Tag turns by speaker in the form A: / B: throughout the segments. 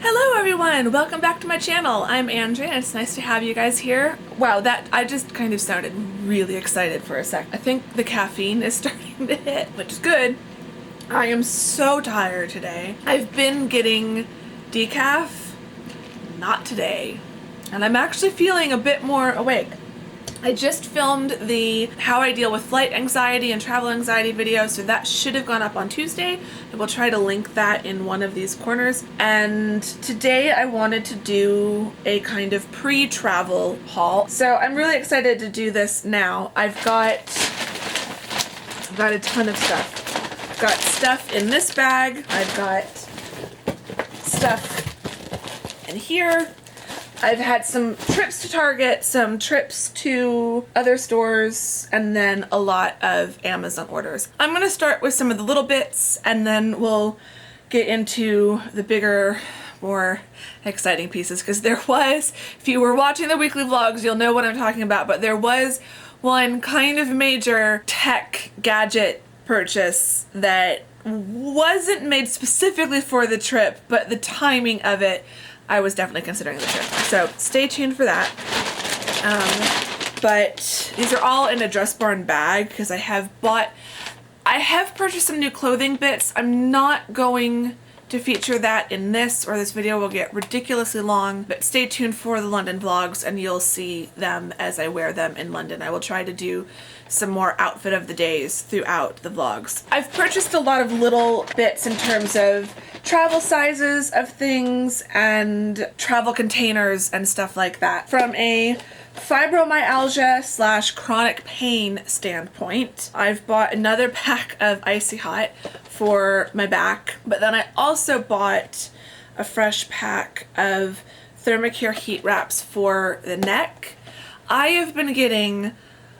A: Hello everyone! Welcome back to my channel. I'm Andrea and it's nice to have you guys here. Wow, I just kind of sounded really excited for a sec. I think the caffeine is starting to hit, which is good. I am so tired today. I've been getting decaf, not today, and I'm actually feeling a bit more awake. I just filmed the how I deal with flight anxiety and travel anxiety video, so that should have gone up on Tuesday. I will try to link that in one of these corners. And today I wanted to do a kind of pre-travel haul. So I'm really excited to do this now. I've got a ton of stuff. I've got stuff in this bag. I've got stuff in here. I've had some trips to Target, some trips to other stores, and then a lot of Amazon orders. I'm gonna start with some of the little bits and then we'll get into the bigger, more exciting pieces, because there was, if you were watching the weekly vlogs, you'll know what I'm talking about, but there was one kind of major tech gadget purchase that wasn't made specifically for the trip, but the timing of it, I was definitely considering the trip. So stay tuned for that. But these are all in a Dress Barn bag because I have purchased some new clothing bits. I'm not going to feature that in this, or this video will get ridiculously long, but stay tuned for the London vlogs and you'll see them as I wear them in London. I will try to do some more outfit of the days throughout the vlogs. I've purchased a lot of little bits in terms of travel sizes of things and travel containers and stuff like that. From a fibromyalgia / chronic pain standpoint, I've bought another pack of Icy Hot for my back, but then I also bought a fresh pack of Thermacare heat wraps for the neck. I have been getting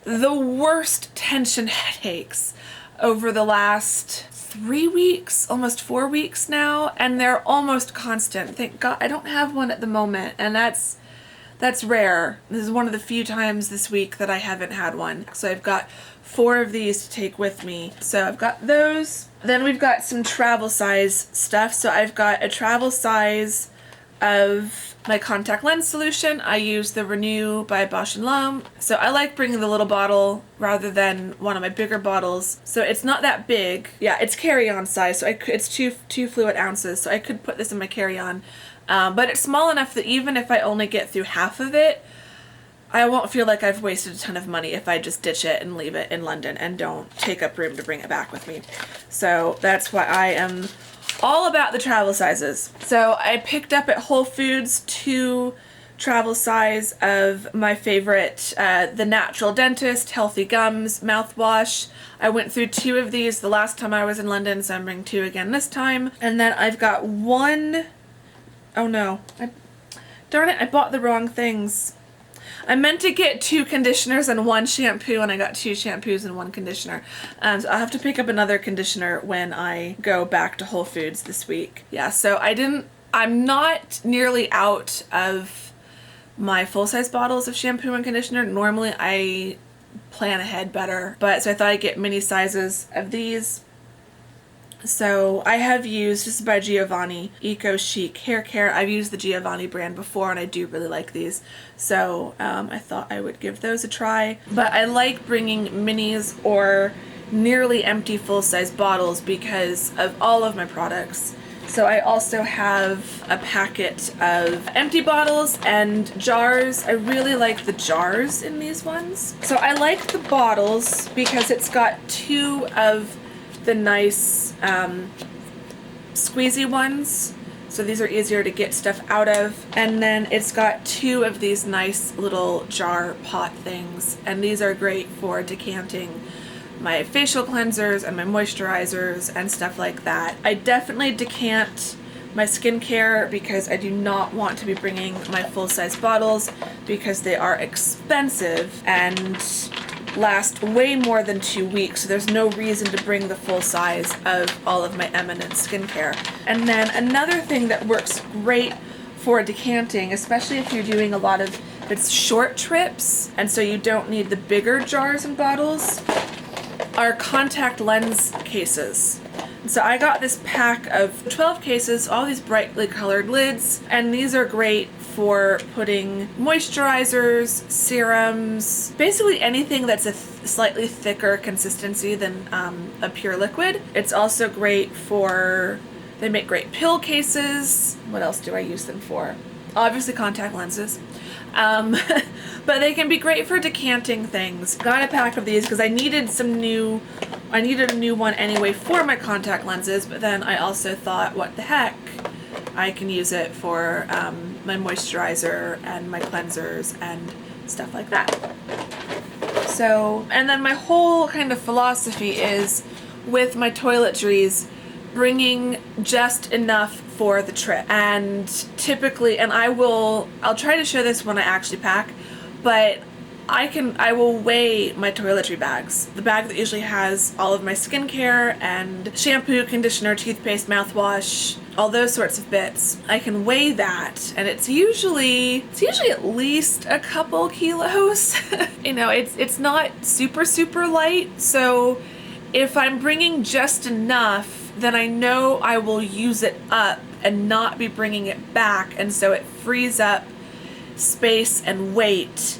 A: the worst tension headaches over the last 3 weeks, almost 4 weeks now, and they're almost constant. Thank God I don't have one at the moment, and that's rare. This is one of the few times this week that I haven't had one. So I've got 4 of these to take with me. So I've got those. Then we've got some travel size stuff. So I've got a travel size of my contact lens solution. I use the Renew by Bausch & Lomb. So I like bringing the little bottle rather than one of my bigger bottles. So it's not that big. Yeah, it's carry-on size. So it's two fluid ounces. So I could put this in my carry-on. But it's small enough that even if I only get through half of it, I won't feel like I've wasted a ton of money if I just ditch it and leave it in London and don't take up room to bring it back with me. So that's why I am all about the travel sizes. So I picked up at Whole Foods 2 travel size of my favorite, the Natural Dentist Healthy Gums mouthwash. I went through 2 of these the last time I was in London, so I'm bringing 2 again this time. And then I've got one, oh no, darn it, I bought the wrong things. I meant to get 2 conditioners and 1 shampoo, and I got 2 shampoos and 1 conditioner. So I'll have to pick up another conditioner when I go back to Whole Foods this week. Yeah, so I'm not nearly out of my full-size bottles of shampoo and conditioner. Normally I plan ahead better, but so I thought I'd get mini sizes of these. So I have used, this is by Giovanni, Eco Chic Hair Care. I've used the Giovanni brand before and I do really like these. So I thought I would give those a try. But I like bringing minis or nearly empty full-size bottles because of all of my products. So I also have a packet of empty bottles and jars. I really like the jars in these ones. So I like the bottles because it's got 2 of the nice squeezy ones, so these are easier to get stuff out of, and then it's got 2 of these nice little jar pot things, and these are great for decanting my facial cleansers and my moisturizers and stuff like that. I definitely decant my skincare because I do not want to be bringing my full-size bottles because they are expensive and last way more than 2 weeks, so there's no reason to bring the full size of all of my Eminence skincare. And then another thing that works great for decanting, especially if you're doing a lot of short trips and so you don't need the bigger jars and bottles, are contact lens cases. So I got this pack of 12 cases, all these brightly colored lids, and these are great for putting moisturizers, serums, basically anything that's a slightly thicker consistency than a pure liquid. It's also great for, they make great pill cases. What else do I use them for? Obviously contact lenses. But they can be great for decanting things. Got a pack of these because I needed a new one anyway for my contact lenses, but then I also thought, what the heck? I can use it for my moisturizer and my cleansers and stuff like that. So, and then my whole kind of philosophy is with my toiletries, bringing just enough for the trip. And typically, and I'll try to show this when I actually pack, but I will weigh my toiletry bags. The bag that usually has all of my skincare and shampoo, conditioner, toothpaste, mouthwash, all those sorts of bits. I can weigh that, and it's usually at least a couple kilos. You know, it's not super light, so if I'm bringing just enough, then I know I will use it up and not be bringing it back, and so it frees up space and weight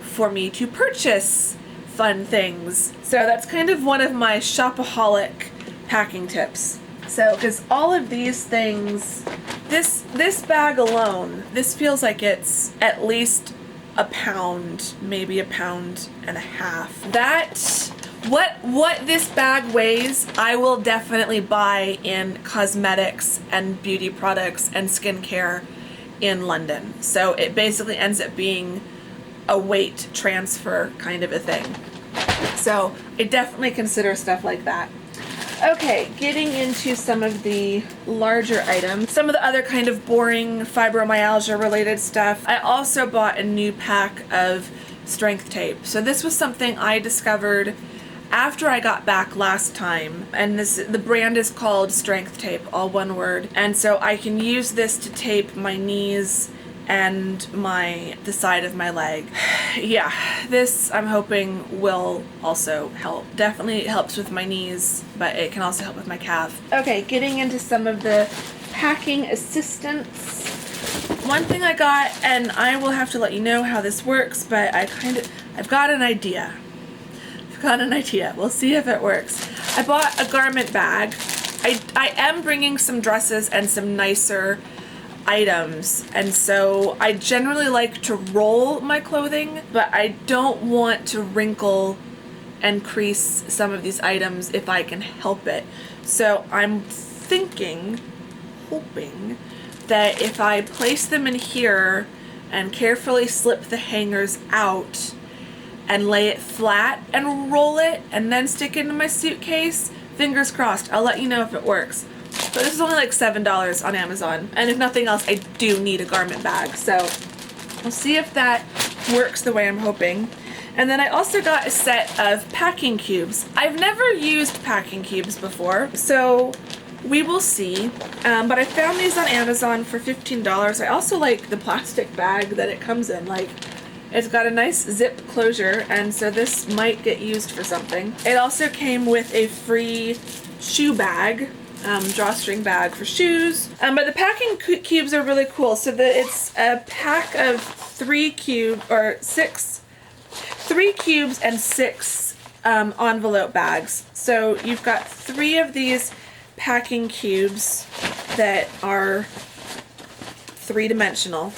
A: for me to purchase fun things. So that's kind of one of my shopaholic packing tips. So, because all of these things, this bag alone, this feels like it's at least a pound, maybe a pound and a half. What this bag weighs, I will definitely buy in cosmetics and beauty products and skincare in London. So it basically ends up being a weight transfer kind of a thing. So I definitely consider stuff like that. Okay, getting into some of the larger items, some of the other kind of boring fibromyalgia related stuff. I also bought a new pack of strength tape. So this was something I discovered after I got back last time, and the brand is called Strength Tape, all one word. And so I can use this to tape my knees and the side of my leg. Yeah, this I'm hoping will also help. Definitely helps with my knees, but it can also help with my calf. Okay, getting into some of the packing assistance. One thing I got, and I will have to let you know how this works, but I've got an idea. We'll see if it works. I bought a garment bag. I am bringing some dresses and some nicer items, and so I generally like to roll my clothing, but I don't want to wrinkle and crease some of these items if I can help it. So I'm hoping that if I place them in here and carefully slip the hangers out and lay it flat and roll it and then stick it into my suitcase, fingers crossed, I'll let you know if it works. But this is only like $7 on Amazon, and if nothing else, I do need a garment bag, so we'll see if that works the way I'm hoping. And then I also got a set of packing cubes. I've never used packing cubes before, so we will see. But I found these on Amazon for $15. I also like the plastic bag that it comes in. Like, it's got a nice zip closure, and so this might get used for something. It also came with a free shoe bag, drawstring bag for shoes. But the packing cubes are really cool. So it's a pack of 3 cubes and 6 envelope bags. So you've got 3 of these packing cubes that are 3-dimensional,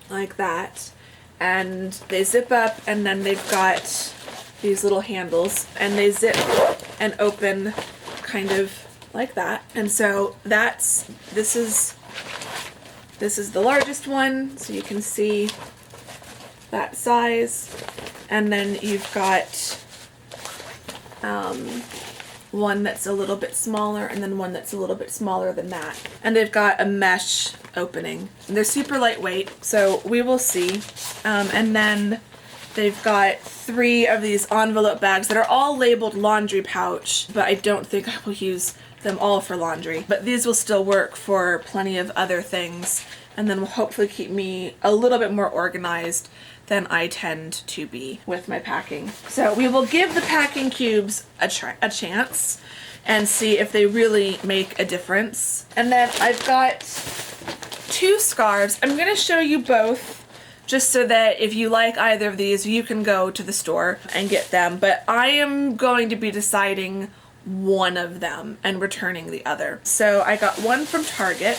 A: like that. And they zip up, and then they've got these little handles, and they zip and open kind of like that. And so this is the largest one, so you can see that size. And then you've got one that's a little bit smaller, and then one that's a little bit smaller than that. And they've got a mesh opening. And they're super lightweight, so we will see. And then they've got 3 of these envelope bags that are all labeled laundry pouch, but I don't think I will use them all for laundry. But these will still work for plenty of other things, and then will hopefully keep me a little bit more organized than I tend to be with my packing. So we will give the packing cubes a chance and see if they really make a difference. And then I've got 2 scarves. I'm gonna show you both just so that if you like either of these, you can go to the store and get them. But I am going to be deciding one of them and returning the other. So I got one from Target.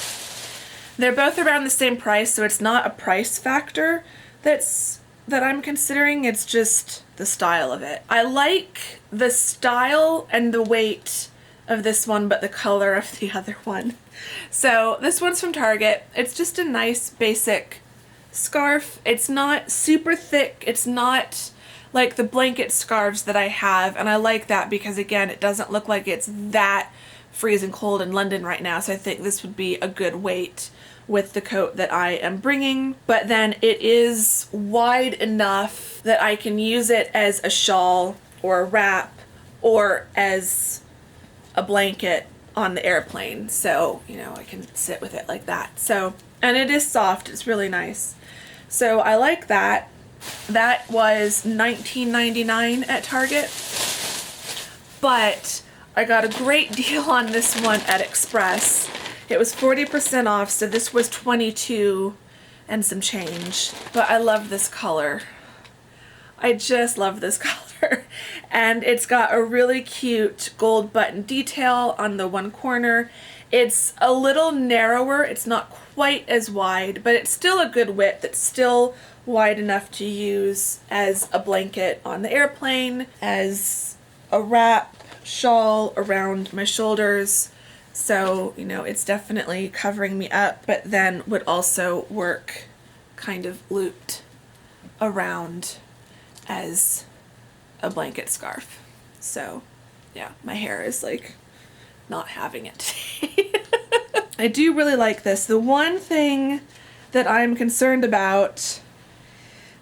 A: They're both around the same price, so it's not a price factor that I'm considering. It's just the style of it. I like the style and the weight of this one, but the color of the other one. So this one's from Target. It's just a nice basic scarf. It's not super thick. It's not like the blanket scarves that I have, and I like that because, again, it doesn't look like it's that freezing cold in London right now, so I think this would be a good weight with the coat that I am bringing. But then it is wide enough that I can use it as a shawl or a wrap or as a blanket on the airplane, so you know, I can sit with it like that. So, and it is soft. It's really nice. So I like that. That was $19.99 at Target, but I got a great deal on this one at Express. It was 40% off, so this was $22 and some change. But I love this color. I just love this color. And it's got a really cute gold button detail on the one corner. It's a little narrower. It's not quite as wide, but it's still a good width. It's still wide enough to use as a blanket on the airplane, as a wrap shawl around my shoulders. So, you know, it's definitely covering me up, but then would also work kind of looped around as a blanket scarf. So, yeah, my hair is like not having it today. I do really like this. The one thing that I'm concerned about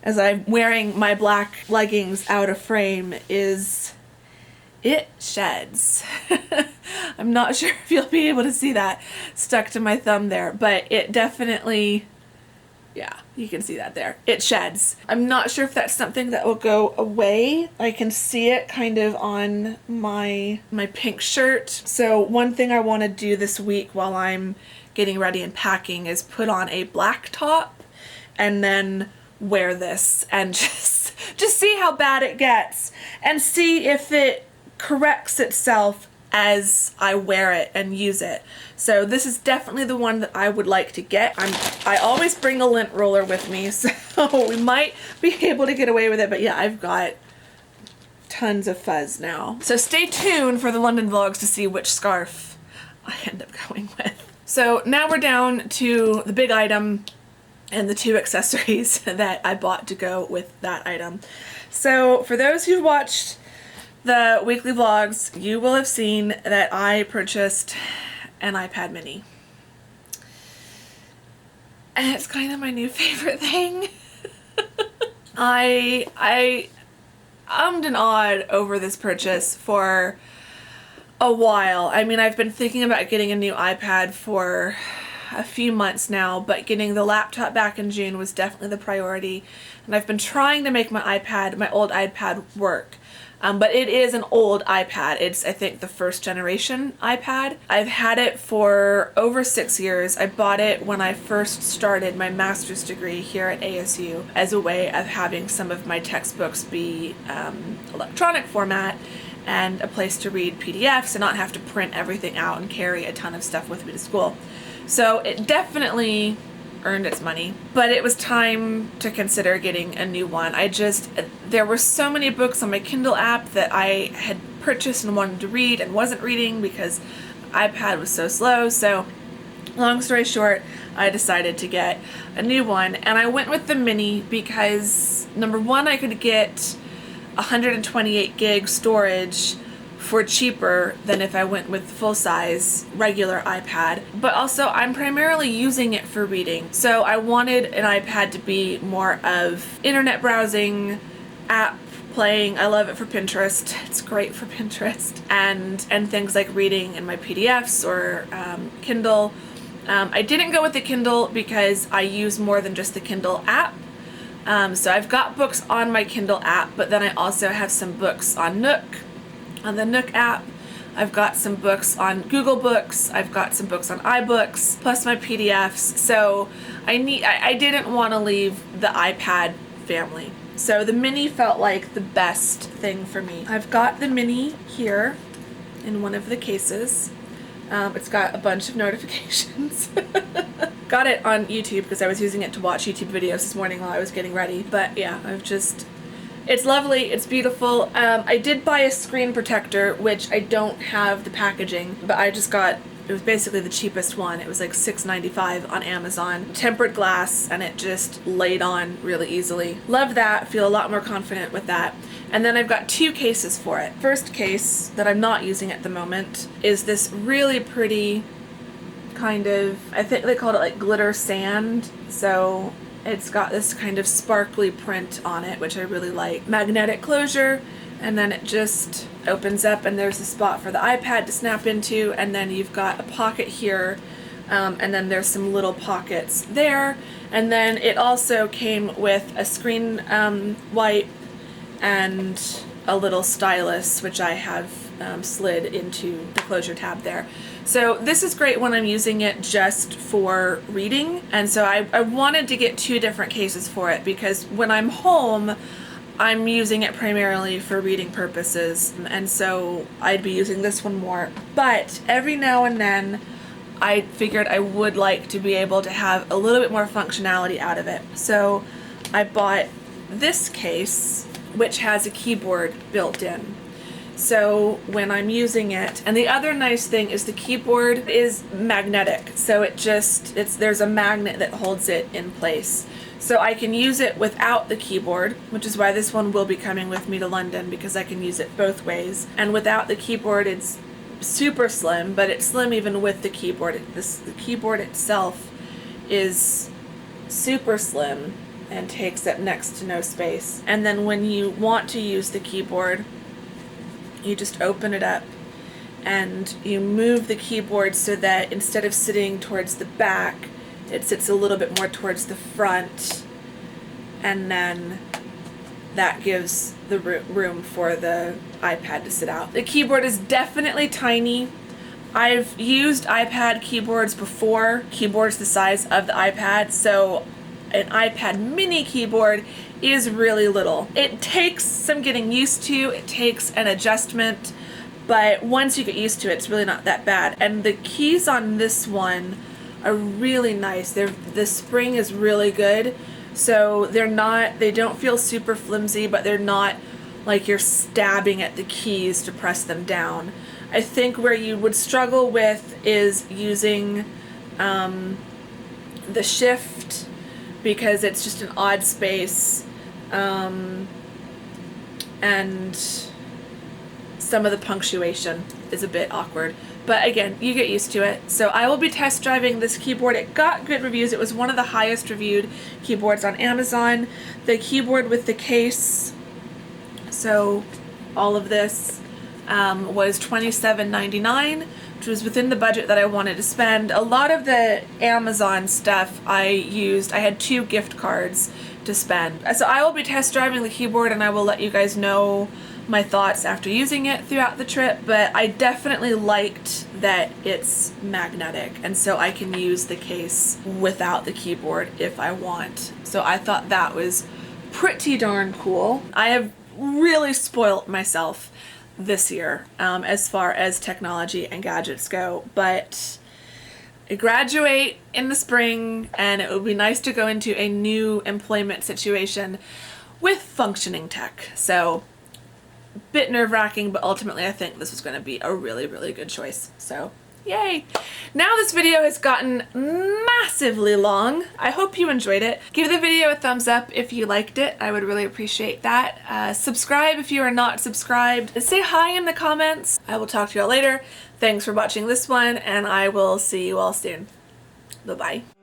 A: as I'm wearing my black leggings out of frame is it sheds. I'm not sure if you'll be able to see that stuck to my thumb there, but it definitely, yeah, you can see that there. It sheds. I'm not sure if that's something that will go away. I can see it kind of on my pink shirt. So one thing I want to do this week while I'm getting ready and packing is put on a black top and then wear this and just see how bad it gets and see if it corrects itself as I wear it and use it. So this is definitely the one that I would like to get. I always bring a lint roller with me, so we might be able to get away with it, but yeah, I've got tons of fuzz now. So stay tuned for the London vlogs to see which scarf I end up going with. So now we're down to the big item and the 2 accessories that I bought to go with that item. So for those who've watched the weekly vlogs, you will have seen that I purchased an iPad mini. And it's kind of my new favorite thing. I ummed and awed over this purchase for a while. I mean, I've been thinking about getting a new iPad for a few months now, but getting the laptop back in June was definitely the priority. And I've been trying to make my old iPad work. But it is an old iPad. It's, I think, the first generation iPad. I've had it for over 6 years. I bought it when I first started my master's degree here at ASU as a way of having some of my textbooks be electronic format and a place to read PDFs and not have to print everything out and carry a ton of stuff with me to school. So it definitely earned its money, but it was time to consider getting a new one. There were so many books on my Kindle app that I had purchased and wanted to read and wasn't reading because iPad was so slow. So long story short, I decided to get a new one, and I went with the mini because number one, I could get 128 gig storage for cheaper than if I went with full-size regular iPad, but also I'm primarily using it for reading. So I wanted an iPad to be more of internet browsing, app playing. I love it for Pinterest. It's great for Pinterest and things like reading in my PDFs or Kindle. I didn't go with the Kindle because I use more than just the Kindle app. So I've got books on my Kindle app, but then I also have some books on Nook, on the Nook app. I've got some books on Google Books, I've got some books on iBooks, plus my PDFs, so I didn't want to leave the iPad family. So the mini felt like the best thing for me. I've got the mini here in one of the cases. It's got a bunch of notifications. Got it on YouTube because I was using it to watch YouTube videos this morning while I was getting ready. But yeah, it's lovely, it's beautiful. I did buy a screen protector, which I don't have the packaging, but I just got, it was basically the cheapest one. It was like $6.95 on Amazon. Tempered glass, and it just laid on really easily. Love that, feel a lot more confident with that. And then I've got two cases for it. First case that I'm not using at the moment is this really pretty kind of, I think they called it like glitter sand. So it's got this kind of sparkly print on it, which I really like. Magnetic closure, and then it just opens up and there's a spot for the iPad to snap into, and then you've got a pocket here, and then there's some little pockets there. And then it also came with a screen wipe and a little stylus, which I have slid into the closure tab there. So this is great when I'm using it just for reading, and so I wanted to get two different cases for it because when I'm home I'm using it primarily for reading purposes, and so I'd be using this one more. But every now and then I figured I would like to be able to have a little bit more functionality out of it. So I bought this case, which has a keyboard built in. So when I'm using it, and the other nice thing is the keyboard is magnetic, so there's a magnet that holds it in place. So I can use it without the keyboard, which is why this one will be coming with me to London, because I can use it both ways. And without the keyboard, it's super slim, but it's slim even with the keyboard. The keyboard itself is super slim and takes up next to no space. And then when you want to use the keyboard, you just open it up and you move the keyboard so that instead of sitting towards the back, it sits a little bit more towards the front, and then that gives the room for the iPad to sit out. The keyboard is definitely tiny. I've used iPad keyboards before, keyboards the size of the iPad, so an iPad mini keyboard is really little. It takes some getting used to, it takes an adjustment, but once you get used to it, it's really not that bad. And the keys on this one are really nice. The spring is really good, so they don't feel super flimsy, but they're not like you're stabbing at the keys to press them down. I think where you would struggle with is using the shift, because it's just an odd space, and some of the punctuation is a bit awkward. But again, you get used to it. So I will be test driving this keyboard. It got good reviews. It was one of the highest reviewed keyboards on Amazon. The keyboard with the case, so all of this, was $27.99, which was within the budget that I wanted to spend. A lot of the Amazon stuff I had 2 gift cards to spend. So I will be test driving the keyboard and I will let you guys know my thoughts after using it throughout the trip, but I definitely liked that it's magnetic, and so I can use the case without the keyboard if I want. So I thought that was pretty darn cool. I have really spoiled myself this year as far as technology and gadgets go, but I graduate in the spring and it would be nice to go into a new employment situation with functioning tech. So bit nerve-wracking, but ultimately I think this was going to be a really, really good choice. So yay! Now this video has gotten massively long. I hope you enjoyed it. Give the video a thumbs up if you liked it. I would really appreciate that. Subscribe if you are not subscribed. Say hi in the comments. I will talk to you all later. Thanks for watching this one, and I will see you all soon. Bye-bye.